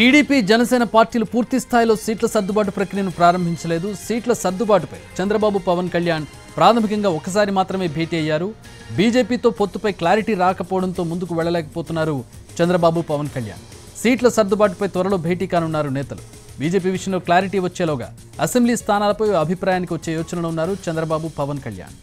TDP Janasena పార్టీలు పూర్తి స్థాయిలో సీట్ల సర్దుబాటు ప్రక్రియను ప్రారంభించలేదు. సీట్ల సర్దుబాటుపై చంద్రబాబు పవన్ కళ్యాణ్ ప్రాథమికంగా ఒకసారి మాత్రమే భేటీ అయ్యారు. బీజేపీతో పొత్తుపై క్లారిటీ రాకపోవడంతో ముందుకు వెళ్లలేకపోతున్నారు చంద్రబాబు పవన్ కళ్యాణ్. సీట్ల సర్దుబాటుపై త్వరలో భేటీ కానున్నారు నేతలు. బీజేపీ విషయంలో క్లారిటీ వచ్చేలోగా అసెంబ్లీ స్థానాలపై అభిప్రాయానికి వచ్చే యోచనలో ఉన్నారు చంద్రబాబు పవన్ కళ్యాణ్.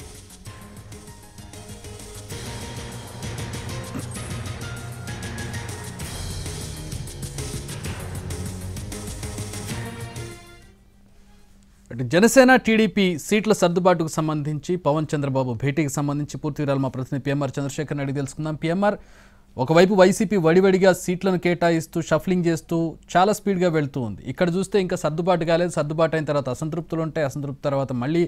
జనసేన టీడీపీ సీట్ల సర్దుబాటుకు సంబంధించి పవన్ చంద్రబాబు భేటీకి సంబంధించి పూర్తి వివరాలు మా ప్రతినిధి పిఎంఆర్ చంద్రశేఖర్ అడిగి తెలుసుకుందాం. పిఎంఆర్, ఒకవైపు వైసీపీ వడివడిగా సీట్లను కేటాయిస్తూ షఫ్లింగ్ చేస్తూ చాలా స్పీడ్గా వెళ్తూ ఉంది. ఇక్కడ చూస్తే ఇంకా సర్దుబాటు కాలేదు. సర్దుబాటు అయిన తర్వాత అసంతృప్తులు ఉంటాయి. అసంతృప్తి తర్వాత మళ్ళీ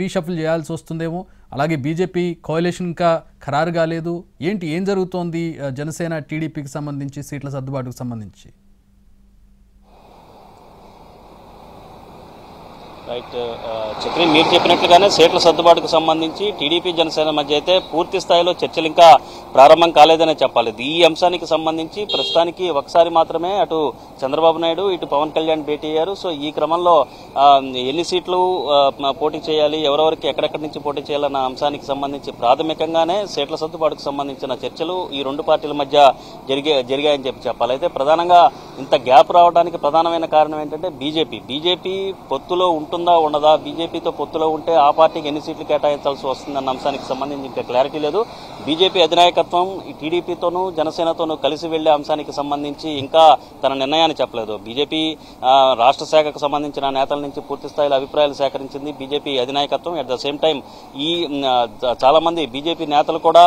రీషఫిల్ చేయాల్సి వస్తుందేమో. అలాగే బీజేపీ కోalition ఇంకా ఖరారు కాలేదు. ఏం జరుగుతోంది జనసేన టీడీపీకి సంబంధించి సీట్ల సర్దుబాటుకు సంబంధించి? రైట్ చక్రి, మీరు చెప్పినట్లుగానే సీట్ల సర్దుబాటుకు సంబంధించి టీడీపీ జనసేన మధ్య అయితే పూర్తి స్థాయిలో చర్చలు ఇంకా ప్రారంభం కాలేదనే చెప్పాలి. ఈ అంశానికి సంబంధించి ప్రస్తుతానికి ఒకసారి మాత్రమే అటు చంద్రబాబు నాయుడు ఇటు పవన్ కళ్యాణ్ భేటీ అయ్యారు. సో ఈ క్రమంలో ఎన్ని సీట్లు పోటీ చేయాలి, ఎవరెవరికి ఎక్కడెక్కడి నుంచి పోటీ చేయాలన్న అంశానికి సంబంధించి ప్రాథమికంగానే సీట్ల సర్దుబాటుకు సంబంధించిన చర్చలు ఈ రెండు పార్టీల మధ్య జరిగాయని చెప్పాలి. అయితే ప్రధానంగా ఇంత గ్యాప్ రావడానికి ప్రధానమైన కారణం ఏంటంటే బీజేపీ పొత్తులో ఉంటుందా ఉండదా, బీజేపీతో పొత్తులో ఉంటే ఆ పార్టీకి ఎన్ని సీట్లు కేటాయించాల్సి వస్తుందన్న అంశానికి సంబంధించి ఇంకా క్లారిటీ లేదు. బీజేపీ అధినాయకత్వం ఈ టీడీపీతోనూ జనసేనతోనూ కలిసి వెళ్లే అంశానికి సంబంధించి ఇంకా తన నిర్ణయాన్ని చెప్పలేదు. బీజేపీ రాష్ట్ర శాఖకు సంబంధించిన నేతల నుంచి పూర్తి స్థాయిలో అభిప్రాయాలు సేకరించింది బీజేపీ అధినాయకత్వం. అట్ ద సేమ్ టైం ఈ చాలా మంది బీజేపీ నేతలు కూడా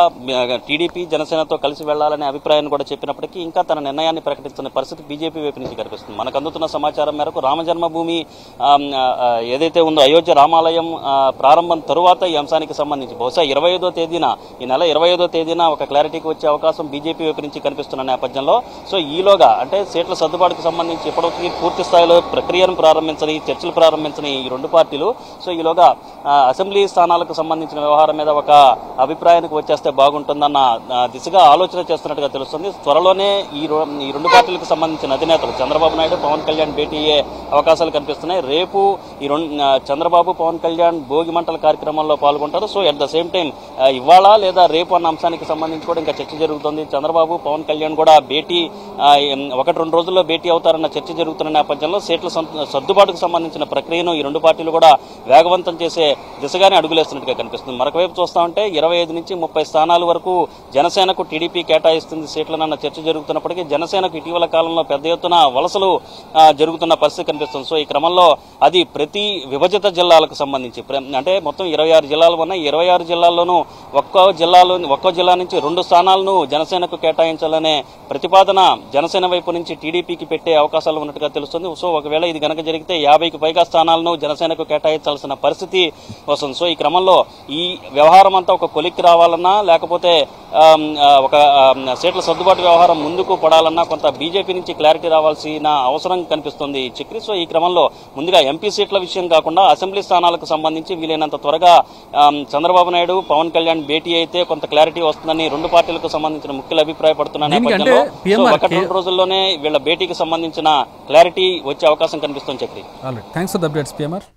టీడీపీ జనసేనతో కలిసి వెళ్లాలనే అభిప్రాయాన్ని కూడా చెప్పినప్పటికీ ఇంకా తన నిర్ణయాన్ని ప్రకటిస్తున్న పరిస్థితి బీజేపీ వైపు నుంచి కనిపిస్తుంది. మనకు అందుతున్న సమాచారం మేరకు రామజన్మభూమి ఏదైతే ఉందో అయోధ్య రామాలయం ప్రారంభం తరువాత ఈ అంశానికి సంబంధించి బహుశా 25వ తేదీన ఈ నెల 25వ తేదీన ఒక క్లారిటీకి వచ్చే అవకాశం బీజేపీ వైపు నుంచి కనిపిస్తున్న నేపథ్యంలో సో ఈలోగా అంటే సీట్ల సర్దుబాటుకు సంబంధించి ఇప్పటికీ పూర్తి స్థాయిలో ప్రక్రియను ప్రారంభించని, చర్చలు ప్రారంభించని ఈ రెండు పార్టీలు సో ఈలోగా అసెంబ్లీ స్థానాలకు సంబంధించిన వ్యవహారం మీద ఒక అభిప్రాయానికి వచ్చేస్తే బాగుంటుందన్న దిశగా ఆలోచన చేస్తున్నట్టుగా తెలుస్తుంది. త్వరలోనే ఈ రెండు పార్టీలకు సంబంధించిన అధినేతలు చంద్రబాబు నాయుడు పవన్ కళ్యాణ్ భేటీ అయ్యే అవకాశాలు కనిపిస్తున్నాయి. రేపు ఈ చంద్రబాబు పవన్ కళ్యాణ్ భోగి మంటల కార్యక్రమంలో పాల్గొంటారు. So at the same time ఇవాళ లేదా రేపు అన్న అంశానికి సంబంధించి కూడా ఇంకా చర్చ జరుగుతుంది. చంద్రబాబు పవన్ కళ్యాణ్ కూడా భేటీ 1-2 రోజుల్లో భేటీ అవుతారన్న చర్చ జరుగుతున్న నేపథ్యంలో సీట్ల సర్దుబాటుకు సంబంధించిన ప్రక్రియను ఈ రెండు పార్టీలు కూడా వేగవంతం చేసే దిశగానే అడుగులేస్తున్నట్టుగా కనిపిస్తుంది. మరొకవైపు చూస్తా ఉంటే 25 నుంచి 30 స్థానాల వరకు జనసేనకు టీడీపీ కేటాయిస్తుంది సీట్లనన్న చర్చ జరుగుతున్నప్పటికీ జనసేనకు ఇటీవల కాలంలో పెద్ద ఎత్తున వలసలు జరుగుతున్న పరిస్థితి కనిపిస్తుంది. సో ఈ క్రమంలో అది ప్రతి విభజిత జిల్లాలకు సంబంధించి అంటే మొత్తం 26 జిల్లాలు ఉన్నాయి. 26 జిల్లాల్లోనూ ఒక్కో జిల్లా నుంచి 2 స్థానాలను జనసేనకు కేటాయించాలనే ప్రతిపాదన జనసేన వైపు నుంచి టీడీపీకి పెట్టే అవకాశాలు ఉన్నట్టుగా తెలుస్తుంది. సో ఒకవేళ ఇది గనక జరిగితే 50కి పైగా స్థానాలను జనసేనకు కేటాయించాల్సిన పరిస్థితి వస్తుంది. సో ఈ క్రమంలో ఈ వ్యవహారం అంతా ఒక కొలిక్కి రావాలన్నా లేకపోతే ఒక సీట్ల సర్దుబాటు వ్యవహారం ముందుకు పడాలన్నా కొంత బీజేపీ నుంచి క్లారిటీ రావాల్సిన అవసరం కనిపిస్తుంది చక్రి. సో ఈ క్రమంలో ముందుగా ఎంపీ సీట్ల విషయం కాకుండా అసెంబ్లీ స్థానాలకు సంబంధించి వీలైనంత త్వరగా చంద్రబాబు నాయుడు పవన్ కళ్యాణ్ భేటీ అయితే కొంత క్లారిటీ వస్తుందని రెండు పార్టీలకు సంబంధించిన ముఖ్యులు అభిప్రాయపడుతున్న నేపథ్యంలో 1-2 రోజుల్లోనే వీళ్ళ భేటీకి సంబంధించిన క్లారిటీ వచ్చే అవకాశం కనిపిస్తుంది Chakri. Thanks for the updates PMR.